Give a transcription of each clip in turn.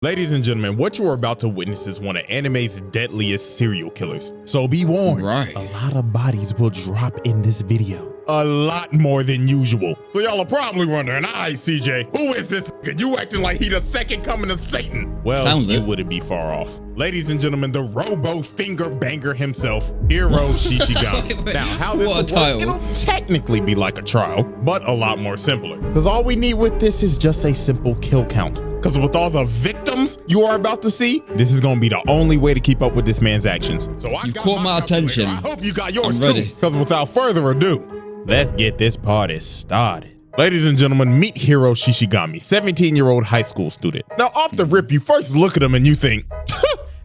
Ladies and gentlemen, what you are about to witness is one of anime's deadliest serial killers. So be warned, right. A lot of bodies will drop in this video. A lot more than usual. So y'all are probably wondering, alright CJ, who is this nigga? You acting like he the second coming of Satan. Well, you wouldn't be far off. Ladies and gentlemen, the robo finger banger himself, HIRO Shishigami. Wait, now, how this what a title. It'll technically be like a trial, but a lot more simpler. Because all we need with this is just a simple kill count. Because with all the victims you are about to see, this is going to be the only way to keep up with this man's actions. So I caught my attention. I hope you got yours I'm ready. too. Because without further ado, let's get this party started. Ladies and gentlemen, meet HIRO Shishigami, 17-year-old high school student. Now off the rip, you first look at him and you think,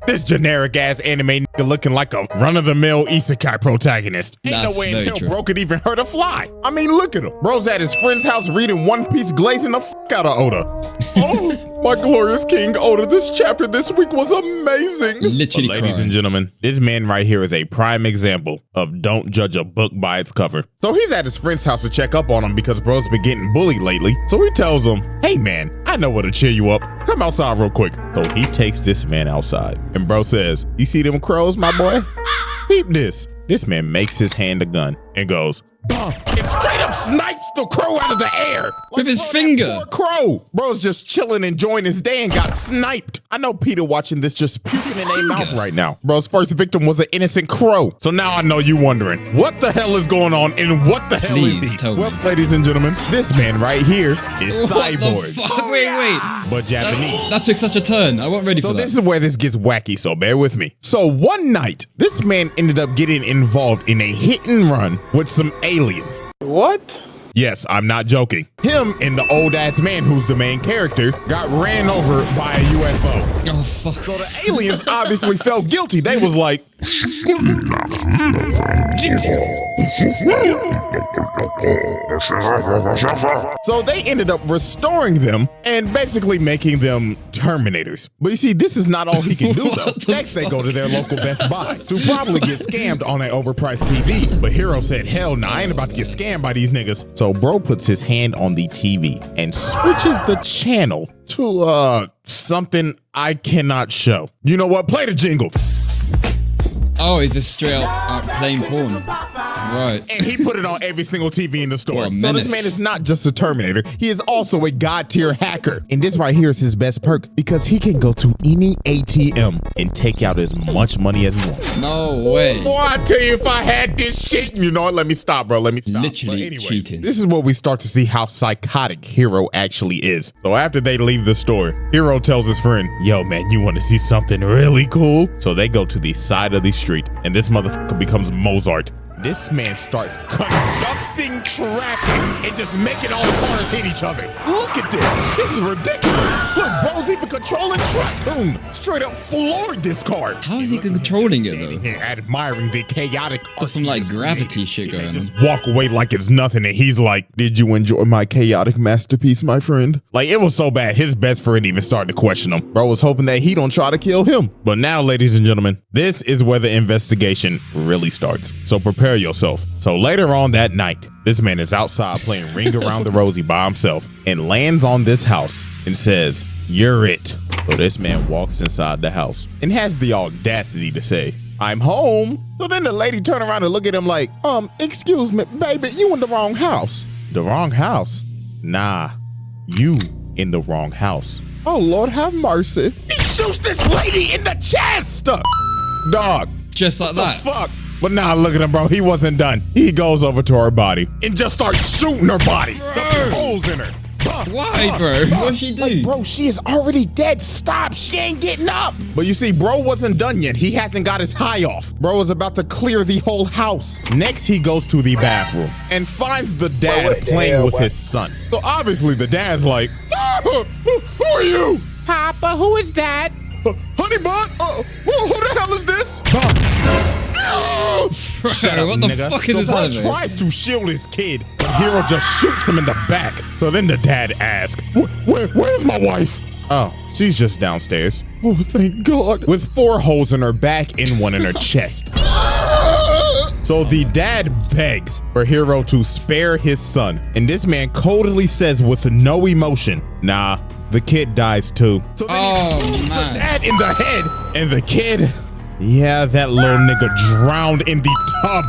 this generic ass anime nigga looking like a run-of-the-mill isekai protagonist. Ain't no way in hell bro could even hurt a fly. I mean, look at him. Bro's at his friend's house reading One Piece, glazing the fuck out of Oda. Oh, my glorious king Oda, this chapter this week was amazing. Literally but ladies and gentlemen, this man right here is a prime example of don't judge a book by its cover. So he's at his friend's house to check up on him because bro's been getting bullied lately. So he tells him, hey man, I know what'll cheer you up. Come outside real quick. So he takes this man outside. And bro says, you see them crows, my boy? Peep this. This man makes his hand a gun and goes, it straight up snipes the crow out of the air. With his finger. Poor crow. Bro's just chilling, enjoying his day and got sniped. I know Peter watching this just puking in their mouth right now. Bro's first victim was an innocent crow. So now I know you wondering, what the hell is going on and what the hell is he? Well, ladies and gentlemen, this man right here is Cyborg. Fuck? Wait. But Japanese. That took such a turn. I wasn't ready for that. So this is where this gets wacky, so bear with me. So one night, this man ended up getting involved in a hit and run with some aliens. What? Yes, I'm not joking. Him and the old ass man who's the main character got ran over by a UFO. Oh fuck. So the aliens obviously felt guilty. They was like, so they ended up restoring them and basically making them Terminators. But you see, this is not all he can do though. Next they go to their local Best Buy to probably get scammed on an overpriced TV. But HIRO said, hell nah, I ain't about to get scammed by these niggas. So bro puts his hand on the TV and switches the channel to something I cannot show. You know what? Play the jingle. Oh, he's just straight up playing porn. Right. And he put it on every single TV in the store. So this man is not just a Terminator. He is also a god tier hacker. And this right here is his best perk because he can go to any ATM and take out as much money as he wants. No way. Boy, I tell you, if I had this shit, you know what? Let me stop, bro. Let me stop. Literally cheating. This is where we start to see how psychotic HIRO actually is. So after they leave the store, HIRO tells his friend, yo, man, you want to see something really cool? So they go to the side of the street and this motherfucker becomes Mozart. This man starts conducting traffic and just making all the cars hit each other. Look at this. This is ridiculous. Look, bro's even controlling track. Boom. Straight up floored this car. How is he controlling it though? Here, admiring the chaotic. Got some like gravity shit going on. Just walk away like it's nothing. And he's like, did you enjoy my chaotic masterpiece, my friend? Like, it was so bad. His best friend even started to question him. Bro was hoping that he don't try to kill him. But now, ladies and gentlemen, this is where the investigation really starts. So prepare yourself. So later on that night, this man is outside playing Ring Around the Rosie by himself and lands on this house and says, you're it. So this man walks inside the house and has the audacity to say, I'm home. So then the lady turned around and look at him like, excuse me, baby, you in the wrong house. The wrong house? Nah, you in the wrong house. Oh, Lord, have mercy. He shoots this lady in the chest. Dog. Just like that. Fuck. But nah, look at him, bro. He wasn't done. He goes over to her body and just starts shooting her body. Holes in her. Why, bro? What'd she do? Like, bro, she is already dead. Stop. She ain't getting up. But you see, bro wasn't done yet. He hasn't got his high off. Bro is about to clear the whole house. Next, he goes to the bathroom and finds the dad playing with his son. So obviously the dad's like, who are you? Papa, who is that? Honey bun? Who the hell is this? Shut up, what the nigga. fuck is this bro anime? tries to shield his kid, but HIRO just shoots him in the back. So then the dad asks, where's my wife? Oh, she's just downstairs. Oh, thank God. With 4 holes in her back and 1 in her chest. So the dad begs for HIRO to spare his son. And this man coldly says with no emotion, nah, the kid dies too. So then he shoots the dad in the head. And the kid, yeah, that little nigga drowned in the tub.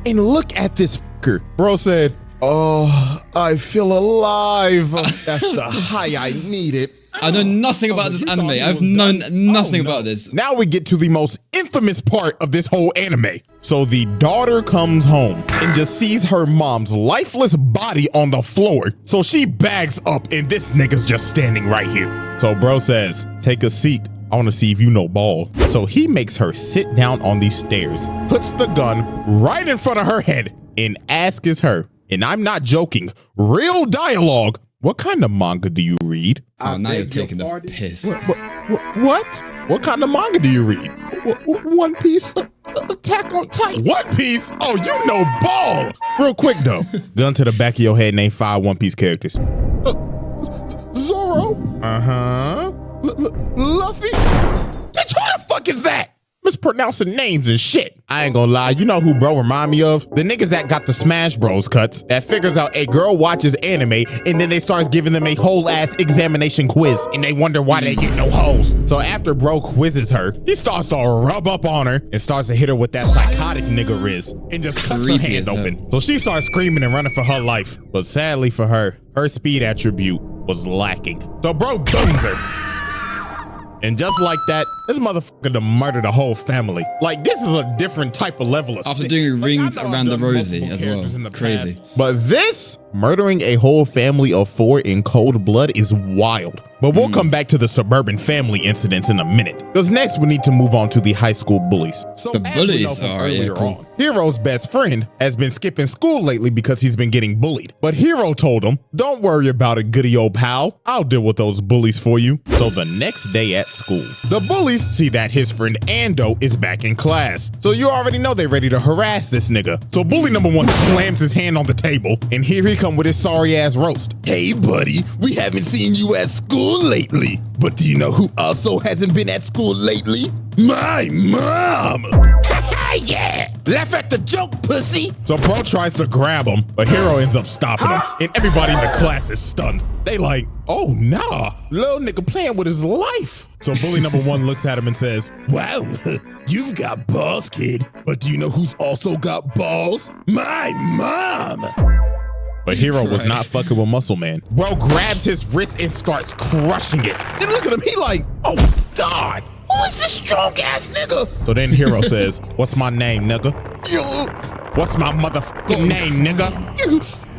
And look at this fucker. Bro said, oh, I feel alive. That's the high I needed. I know nothing about this anime. I've known nothing about this. Now we get to the most infamous part of this whole anime. So the daughter comes home and just sees her mom's lifeless body on the floor. So she bags up and this nigga's just standing right here. So bro says, take a seat. I want to see if you know ball. So he makes her sit down on these stairs, puts the gun right in front of her head and asks her, and I'm not joking, real dialogue, what kind of manga do you read? Oh, now you're taking the piss. What? What kind of manga do you read? One Piece, Attack on Titan. One Piece? Oh, you know ball. Real quick though, gun to the back of your head, name 5 One Piece characters. Zoro. Luffy. Bitch, who the fuck is that? Mispronouncing names and shit. I ain't gonna lie, you know who bro remind me of? The niggas that got the Smash Bros cuts that figures out a girl watches anime and then they starts giving them a whole ass examination quiz and they wonder why they get no hoes. So after bro quizzes her, he starts to rub up on her and starts to hit her with that psychotic nigga riz and just cuts her hand open. So she starts screaming and running for her life. But sadly for her, her speed attribute was lacking. So bro booms her. And just like that, this motherfucker done murdered the whole family. Like, this is a different type of level of After sick. doing rings Like, around the rosy as well. Crazy. But this, murdering a whole family of 4 in cold blood is wild. But we'll come back to the suburban family incidents in a minute. Because next we need to move on to the high school bullies. So The bullies are, yeah, cool. Hiro's best friend has been skipping school lately because he's been getting bullied. But Hiro told him, don't worry about it, goody old pal. I'll deal with those bullies for you. So the next day at school, the bullies see that his friend Ando is back in class. So you already know they're ready to harass this nigga. So bully number 1 slams his hand on the table, and here he come with his sorry ass roast. Hey buddy, we haven't seen you at school lately. But do you know who also hasn't been at school lately? My mom! Yeah! Laugh at the joke, pussy! So bro tries to grab him, but Hiro ends up stopping him, and everybody in the class is stunned. They like, oh nah, little nigga playing with his life. So bully number 1 looks at him and says, wow, you've got balls, kid, but do you know who's also got balls? My mom! But Hiro was not fucking with Muscle Man. Bro grabs his wrist and starts crushing it. Then look at him, he like, oh God, who is this strong ass nigga? So then Hiro says, what's my name, nigga? What's my motherfucking name, nigga?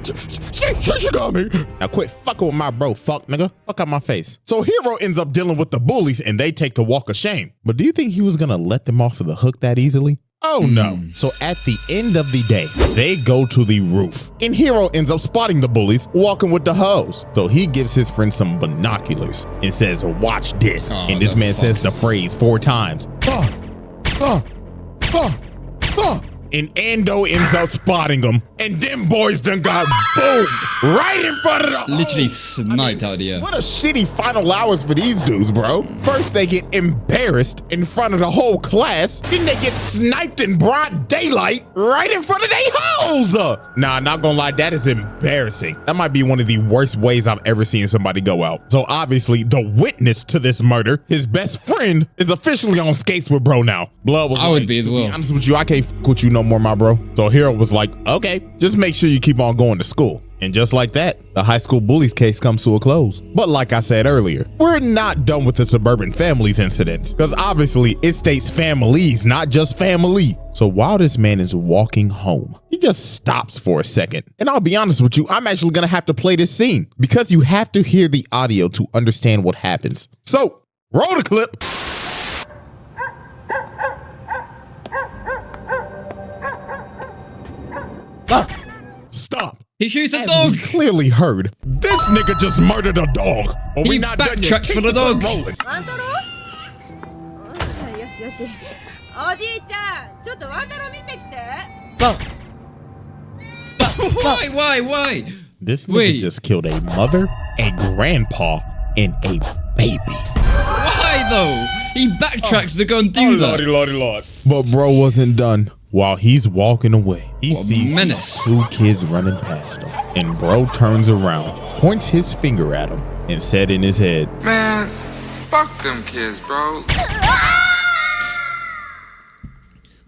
Shishigami. Now quit fucking with my bro, fuck nigga. Fuck out my face. So Hiro ends up dealing with the bullies and they take the walk of shame. But do you think he was gonna let them off of the hook that easily? Oh no. So at the end of the day, they go to the roof and Hiro ends up spotting the bullies walking with the hoes. So he gives his friend some binoculars and says, watch this. And this man says the phrase 4 times. And Ando ends up spotting him, and them boys done got boomed right in front of the Literally sniped out of the air. What a shitty final hours for these dudes, bro. First they get embarrassed in front of the whole class, then they get sniped in broad daylight right in front of they hoes. Nah, not gonna lie, that is embarrassing. That might be one of the worst ways I've ever seen somebody go out. So obviously the witness to this murder, his best friend, is officially on skates with bro now. Blood was I would be as well. To be honest with you, I can't fuck with you no more, my bro. So Hiro was like, okay, just make sure you keep on going to school. And just like that, the high school bullies case comes to a close. But like I said earlier, we're not done with the suburban families incident, because obviously it states families, not just family. So while this man is walking home, he just stops for a second. And I'll be honest with you, I'm actually gonna have to play this scene because you have to hear the audio to understand what happens. So roll the clip. Stop. He shoots a As dog. we clearly heard, this nigga just murdered a dog. But He we not done yet. backtracked for the dog. Rolling. よしよしおじいちゃんちょっとワンタロ見てきて Why? This nigga Wait. just killed a mother, a grandpa, and a baby. Why though? He backtracked to go and do that. Lord. But bro wasn't done. While he's walking away, he What a sees menace. 2 kids running past him. And bro turns around, points his finger at him, and said in his head, Man, fuck them kids, bro.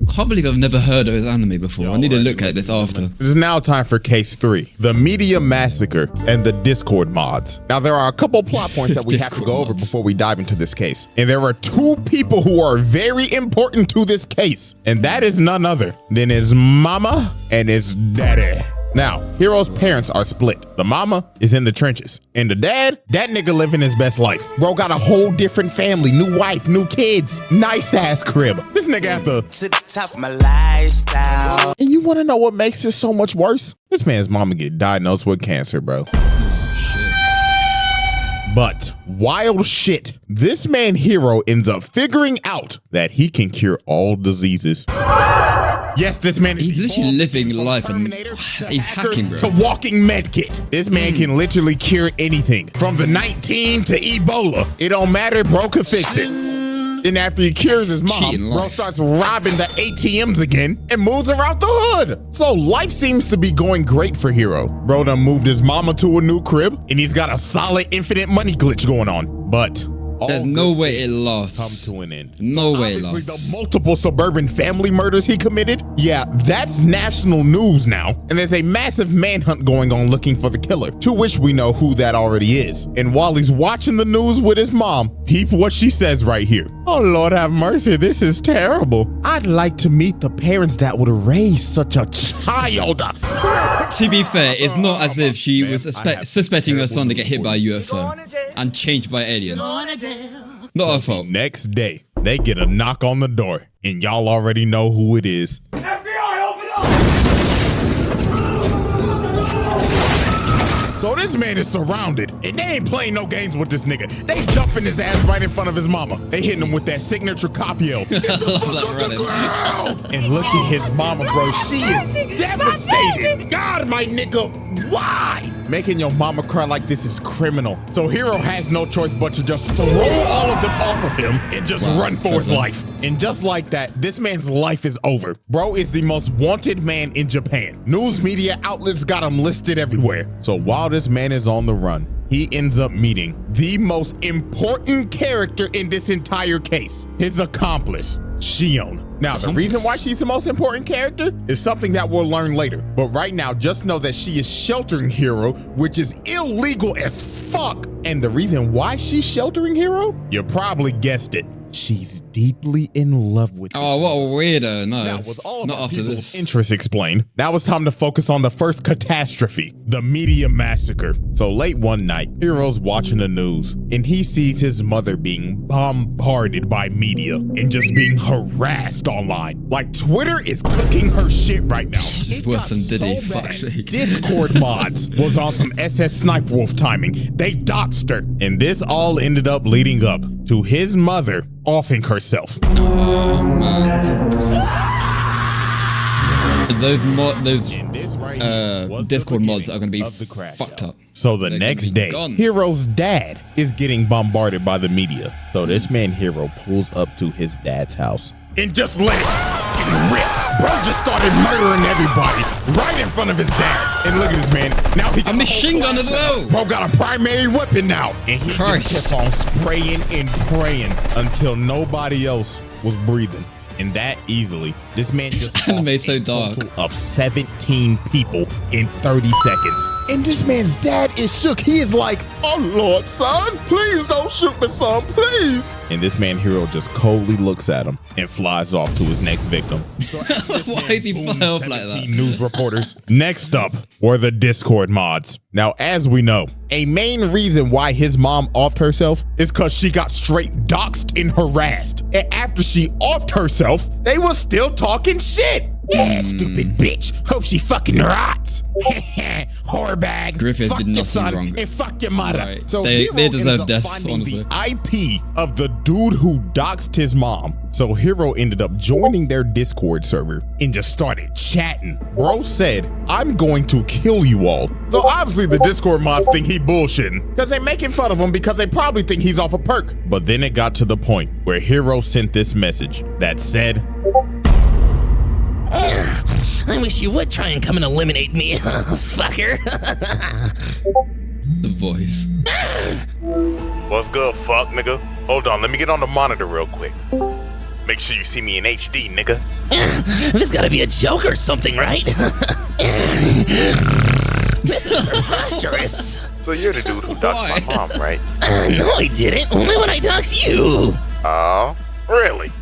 Can't believe I've never heard of his anime before. I need to look at this after. It is now time for case 3, the media massacre and the Discord mods. Now there are a couple plot points that we have to go over before we dive into this case. And there are 2 people who are very important to this case. And that is none other than his mama and his daddy. Now, Hiro's parents are split. The mama is in the trenches. And the dad, that nigga living his best life. Bro got a whole different family, new wife, new kids, nice ass crib. This nigga at the top of my lifestyle. And you wanna know what makes this so much worse? This man's mama get diagnosed with cancer, bro. But wild shit, this man Hiro ends up figuring out that he can cure all diseases. Yes, this man is He's literally living life and he's hacking, bro. to walking medkit. This man can literally cure anything. From the 19 to Ebola. It don't matter, bro could fix it. And after he cures his mom, bro starts robbing the ATMs again and moves around the hood. So life seems to be going great for Hiro. Bro done moved his mama to a new crib and he's got a solid infinite money glitch going on. But there's no way it lasts. Come to an end. No way it Obviously, lasts. the multiple suburban family murders he committed, yeah, that's national news now. And there's a massive manhunt going on looking for the killer, to which we know who that already is. And while he's watching the news with his mom, peep what she says right here. Oh, Lord have mercy, this is terrible. I'd like to meet the parents that would raise such a child. To be fair, it's not as if she was suspecting her son to get hit by a UFO and changed by aliens. Not her fault. Next day, they get a knock on the door, and y'all already know who it is. So this man is surrounded, and they ain't playing no games with this nigga. They jumping his ass right in front of his mama. They hitting him with that signature cop yell. Get the fuck out the ground! And look at his mama, bro. She is devastated. God, my nigga, why? Making your mama cry like this is criminal. So Hiro has no choice but to just throw all of them off of him and just run for his life. And just like that, this man's life is over. Bro is the most wanted man in Japan. News media outlets got him listed everywhere. So while this man is on the run, he ends up meeting the most important character in this entire case, his accomplice, Shion. Now, the reason why she's the most important character is something that we'll learn later. But right now, just know that she is sheltering Hiro, which is illegal as fuck. And the reason why she's sheltering Hiro, you probably guessed it. She's deeply in love with Oh, what a weirdo. No, now, with all of not our after people's this. interests explained, now it's time to focus on the first catastrophe, the media massacre. So late one night, Hiro's watching the news, and he sees his mother being bombarded by media and just being harassed online. Like, Twitter is cooking her shit right now. Just worse than Diddy, fuck's sake. Discord mods was on some SS Snipe Wolf timing. They doxed her, and this all ended up leading up to his mother offing herself. Oh, man. Those Discord mods are going to be fucked up. So the next day, Hiro's dad is getting bombarded by the media. So this man Hiro pulls up to his dad's house and just let it fucking rip. Bro just started murdering everybody right in front of his dad. And look at this man. Now he got a machine gun as well. Bro got a primary weapon now. And he just kept on spraying and praying until nobody else was breathing. And that easily, this man just anime so dark. Of 17 people in 30 seconds. And this man's dad is shook. He is like, oh Lord, son, please don't shoot me, son, please. And this man Hiro just coldly looks at him and flies off to his next victim. So why is he fly off like that? News reporters. Next up were the Discord mods. Now, as we know, a main reason why his mom offed herself is because she got straight doxed and harassed. And after she offed herself, they were still talking shit. Yeah, stupid bitch. Hope she fucking rots. Whore bag. Griffith fuck did your nothing son wrong. And fuck your mother. Right. So They Hiro deserve ends up death, finding honestly. the IP of the dude who doxed his mom. So Hiro ended up joining their Discord server and just started chatting. Bro said, I'm going to kill you all. So obviously the Discord mods think he bullshitting because they making fun of him because they probably think he's off a perk. But then it got to the point where Hiro sent this message that said, I wish you would try and come and eliminate me, fucker. The voice. What's good, fuck, nigga? Hold on, let me get on the monitor real quick. Make sure you see me in HD, nigga. This gotta be a joke or something, right? This is preposterous. So you're the dude who doxed my mom, right? No, I didn't. Only when I doxed you. Oh, really?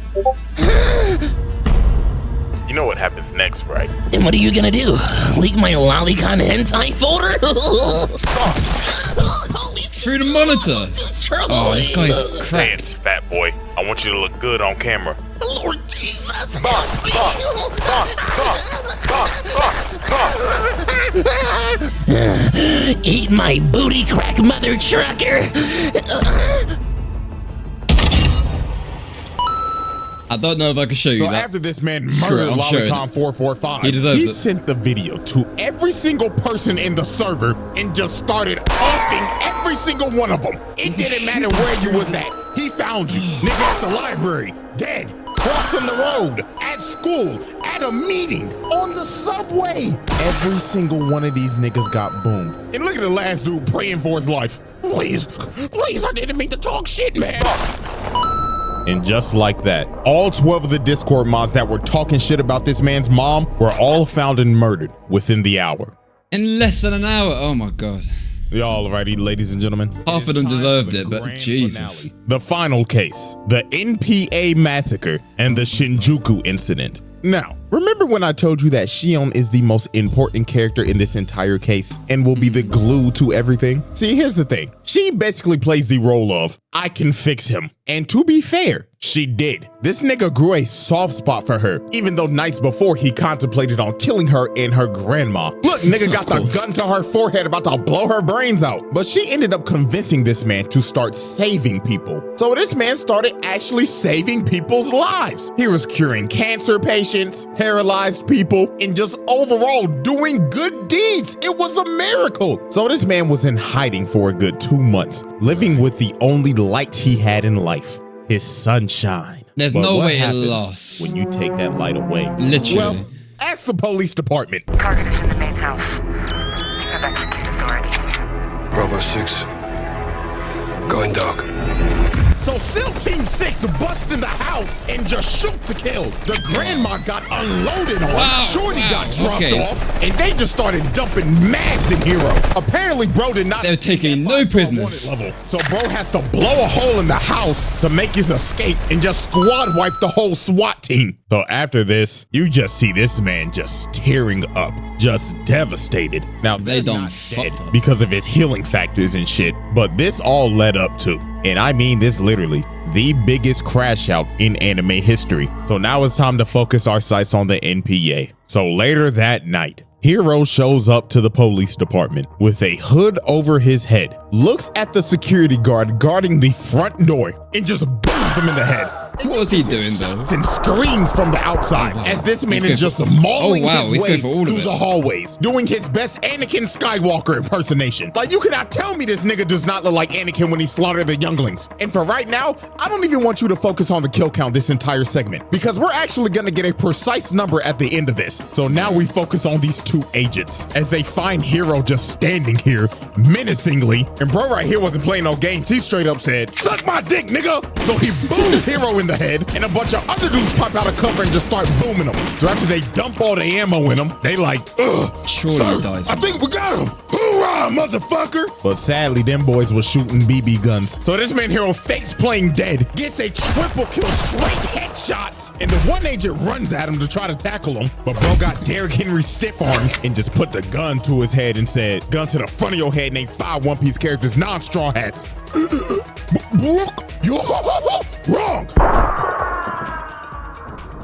You know what happens next, right? And what are you gonna do? Leak my lolicon hentai folder? Through the monitor. Oh, this guy's crap. Dance, fat boy. I want you to look good on camera. Lord Jesus. Eat my booty crack, mother trucker. I don't know if I can show you So that. after this man Screw it, murdered I'm showing Lolicon 445, He deserves it. sent the video to every single person in the server and just started offing every single one of them. It didn't matter where you was at. He found you, nigga, at the library, dead, crossing the road, at school, at a meeting, on the subway. Every single one of these niggas got boomed. And look at the last dude praying for his life. Please, I didn't mean to talk shit, man. And just like that, all 12 of the Discord mods that were talking shit about this man's mom were all found and murdered within the hour. In less than an hour. Oh my god. Alrighty, ladies and gentlemen. Half of them deserved it, but grand Jesus. finale. The final case, the NPA massacre and the Shinjuku incident. Now, remember when I told you that Shion is the most important character in this entire case and will be the glue to everything? See, here's the thing. She basically plays the role of, I can fix him. And to be fair, she did. This nigga grew a soft spot for her, even though nights before he contemplated on killing her and her grandma. Look, nigga got the gun to her forehead about to blow her brains out. But she ended up convincing this man to start saving people. So this man started actually saving people's lives. He was curing cancer patients, paralyzed people, and just overall doing good deeds. It was a miracle. So this man was in hiding for a good 2 months, living with the only light he had in life, his sunshine. There's But no what way it happens lost. when you take that light away? Literally. Well, ask the police department. Target is in the main house. You have executed already. Bravo 6. Going dark. So SEAL Team 6 busts in the house and just shoot to kill. The grandma got unloaded on, Wow, Shorty wow, got dropped okay. off, and they just started dumping mags in Hero. Apparently, bro did not They're taking no prisoners. level. So bro has to blow a hole in the house to make his escape and just squad wipe the whole SWAT team. So after this, you just see this man just tearing up, just devastated. Now They they're done not dead fucked up. because of his healing factors and shit, but this all led up to, and I mean this literally, the biggest crash out in anime history. So now it's time to focus our sights on the NPA. So later that night, Hiro shows up to the police department with a hood over his head, looks at the security guard guarding the front door, and just booms him in the head. What was he doing though? And screams from the outside as this man is just mauling his way through the hallways, doing his best Anakin Skywalker impersonation. Like, you cannot tell me this nigga does not look like Anakin when he slaughtered the younglings. And for right now, I don't even want you to focus on the kill count this entire segment, because we're actually gonna get a precise number at the end of this. So now we focus on these two agents as they find Hiro just standing here menacingly. And bro right here wasn't playing no games. He straight up said, "Suck my dick, nigga." So he booms Hiro in the head, and a bunch of other dudes pop out of cover and just start booming him. So after they dump all the ammo in him, they like, ugh, Surely sir, he dies. I think we got him. Hoorah, motherfucker. But sadly, them boys was shooting BB guns. So this man Hiro fakes playing dead, gets a triple kill, straight headshots, and the one agent runs at him to try to tackle him. But bro got Derrick Henry stiff armed and just put the gun to his head and said, "Gun to the front of your head, and ain't 5 One Piece characters, non-straw hats." You wrong.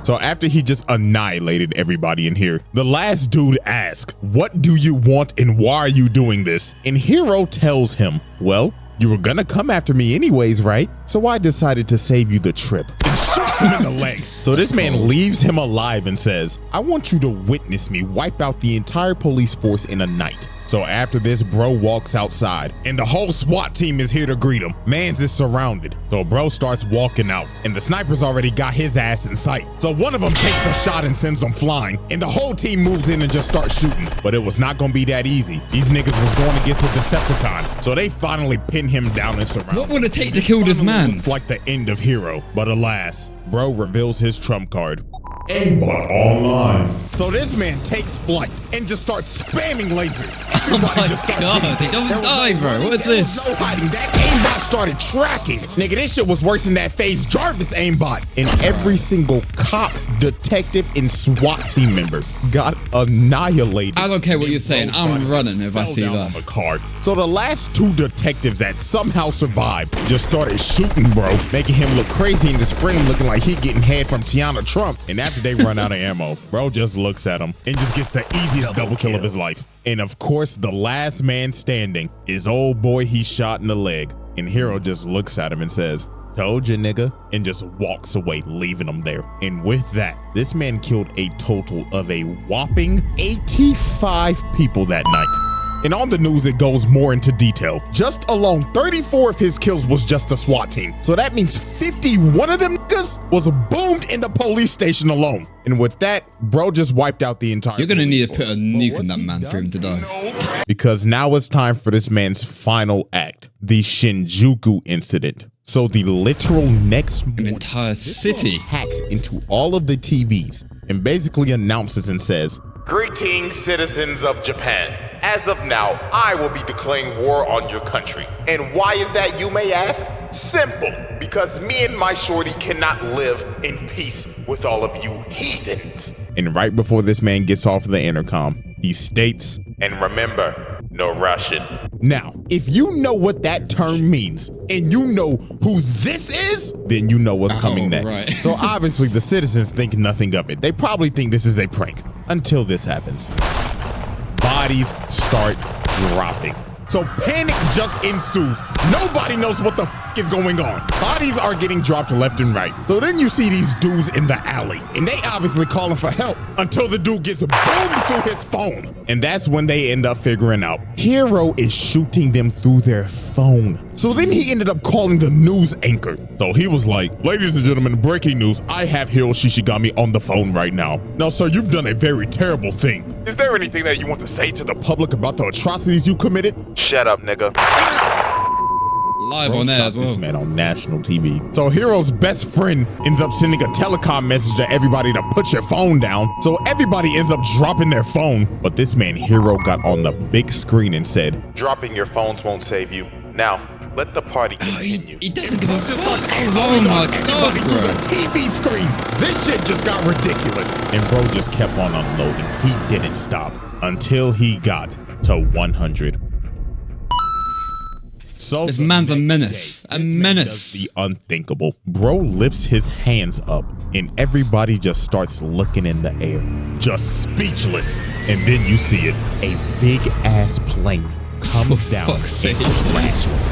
So after he just annihilated everybody in here, the last dude asks, "What do you want and why are you doing this?" And Hiro tells him, "Well, you were gonna come after me anyways, right? So I decided to save you the trip," and shoots him in the leg. So this man leaves him alive and says, "I want you to witness me wipe out the entire police force in a night." So after this, bro walks outside and the whole SWAT team is here to greet him. Mans is surrounded. So bro starts walking out and the sniper's already got his ass in sight. So one of them takes a shot and sends him flying and the whole team moves in and just starts shooting. But it was not gonna be that easy. These niggas was going against a Decepticon. So they finally pin him down and surround him. What would it take to kill this man? It's like the end of Hero, but alas, bro reveals his trump card. Aimbot online. So this man takes flight and just starts spamming lasers. Oh my God, he doesn't die, bro. What is this? No hiding. That aimbot started tracking. Nigga, this shit was worse than that FaZe Jarvis aimbot. And every single cop, detective, and SWAT team member got annihilated. I don't care what you're saying. I'm running if I see that. On the card. So the last two detectives that somehow survived just started shooting, bro, making him look crazy in this frame, looking like he getting head from Tiana Trump. And after they run out of ammo, bro just looks at him and just gets the easiest double kill of his life. And of course, the last man standing is old boy he shot in the leg. And Hero just looks at him and says, "Told you, nigga," and just walks away, leaving him there. And with that, this man killed a total of a whopping 85 people that night. And on the news, it goes more into detail. Just alone, 34 of his kills was just a SWAT team. So that means 51 of them niggas was boomed in the police station alone. And with that, bro just wiped out the entire. You're gonna need to put a nuke on that man for him to die. Because now it's time for this man's final act, the Shinjuku incident. So the literal next morning, An entire city hacks into all of the TVs and basically announces and says, "Greetings, citizens of Japan. As of now, I will be declaring war on your country. And why is that, you may ask? Simple. Because me and my shorty cannot live in peace with all of you heathens." And right before this man gets off the intercom, he states, "And remember, no Russian." Now, if you know what that term means, and you know who this is, then you know what's coming next. Right. So obviously the citizens think nothing of it. They probably think this is a prank until this happens. Bodies start dropping. So panic just ensues. Nobody knows what the f is going on. Bodies are getting dropped left and right. So then you see these dudes in the alley, and they obviously calling for help until the dude gets boomed through his phone. And that's when they end up figuring out Hero is shooting them through their phone. So then he ended up calling the news anchor. So he was like, "Ladies and gentlemen, breaking news. I have HIRO SHISHIGAMI on the phone right now. Now, sir, you've done a very terrible thing. Is there anything that you want to say to the public about the atrocities you committed?" "Shut up, nigga." live on there as well. This man on national TV. So Hero's best friend ends up sending a telecom message to everybody to put your phone down. So everybody ends up dropping their phone. But this man Hiro got on the big screen and said, "Dropping your phones won't save you. Now, let the party continue." He doesn't give a fuck. Oh my God, bro. TV screens. This shit just got ridiculous. And bro just kept on unloading. He didn't stop until he got to 100. So this man's a menace. A menace. The unthinkable. Bro lifts his hands up and everybody just starts looking in the air, just speechless. And then you see it. A big ass plane comes down and crashes.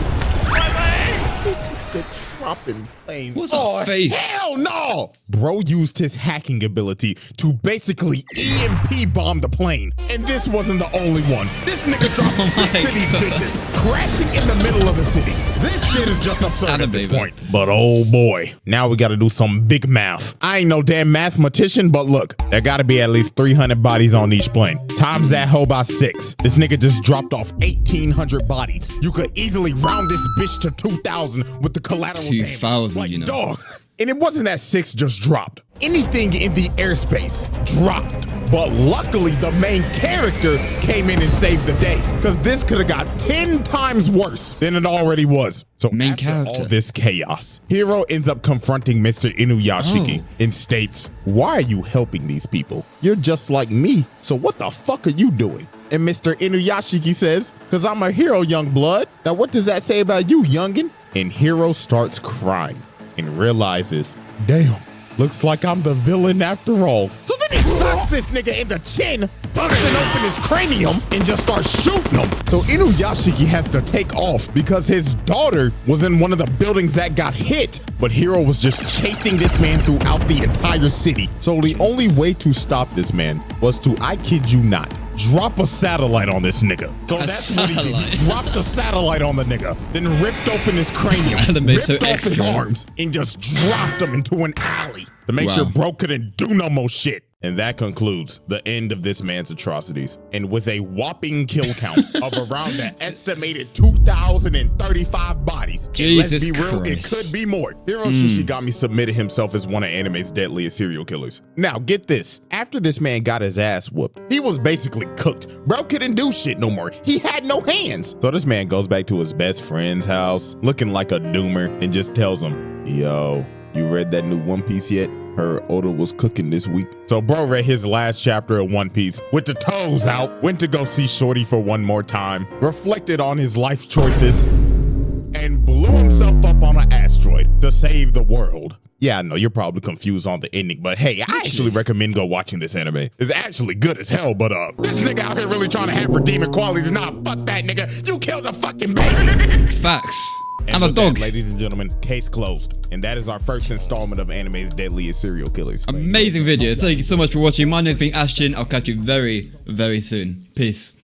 This nigga dropping planes. What's a face? Hell no! Bro used his hacking ability to basically EMP bomb the plane. And this wasn't the only one. This nigga dropped 6 of these bitches, crashing in the middle of the city. This shit is just absurd at this point. But oh boy, now we gotta do some big math. I ain't no damn mathematician, but look, there gotta be at least 300 bodies on each plane. Times that hoe by 6. This nigga just dropped off 1,800 bodies. You could easily round this bitch to 2,000 with the collateral damage. 2,000, like, you know. Dog. And it wasn't that 6 just dropped. Anything in the airspace dropped. But luckily, the main character came in and saved the day. Because this could have got 10 times worse than it already was. So main after character. all this chaos, Hiro ends up confronting Mr. Inuyashiki and states, "Why are you helping these people? You're just like me. So what the fuck are you doing?" And Mr. Inuyashiki says, "Because I'm a hero, young blood. Now what does that say about you, youngin'?" And Hiro starts crying and realizes, damn, looks like I'm the villain after all. So then he slaps this nigga in the chin, busting open his cranium, and just starts shooting him. So Inuyashiki has to take off because his daughter was in one of the buildings that got hit. But Hiro was just chasing this man throughout the entire city. So the only way to stop this man was to, I kid you not, drop a satellite on this nigga. So A that's what he did. satellite. He dropped a satellite on the nigga, then ripped open his cranium, Anime ripped so off his extra. arms, and just dropped him into an alley to make sure Wow. bro couldn't do no more shit. And that concludes the end of this man's atrocities. And with a whopping kill count of around an estimated 2,035 bodies, Jesus let's be real, it Christ. could be more. HIRO Shishigami submitted himself as one of anime's deadliest serial killers. Now, get this. After this man got his ass whooped, he was basically cooked. Bro couldn't do shit no more. He had no hands. So this man goes back to his best friend's house, looking like a doomer, and just tells him, yo, you read that new One Piece yet? Her Oda was cooking this week. So bro read his last chapter of One Piece with the toes out, went to go see Shorty for one more time, reflected on his life choices, and blew himself up on an asteroid to save the world. Yeah, I know you're probably confused on the ending, but hey, I actually recommend go watching this anime. It's actually good as hell, but this nigga out here really trying to have redeeming qualities. Nah, fuck that nigga. You killed a fucking baby. Facts. And I'm a with that, dog. ladies and gentlemen, case closed. And that is our first installment of anime's deadliest serial killers. Amazing video. Thank you so much for watching. My name's been Ashton. I'll catch you very, very soon. Peace.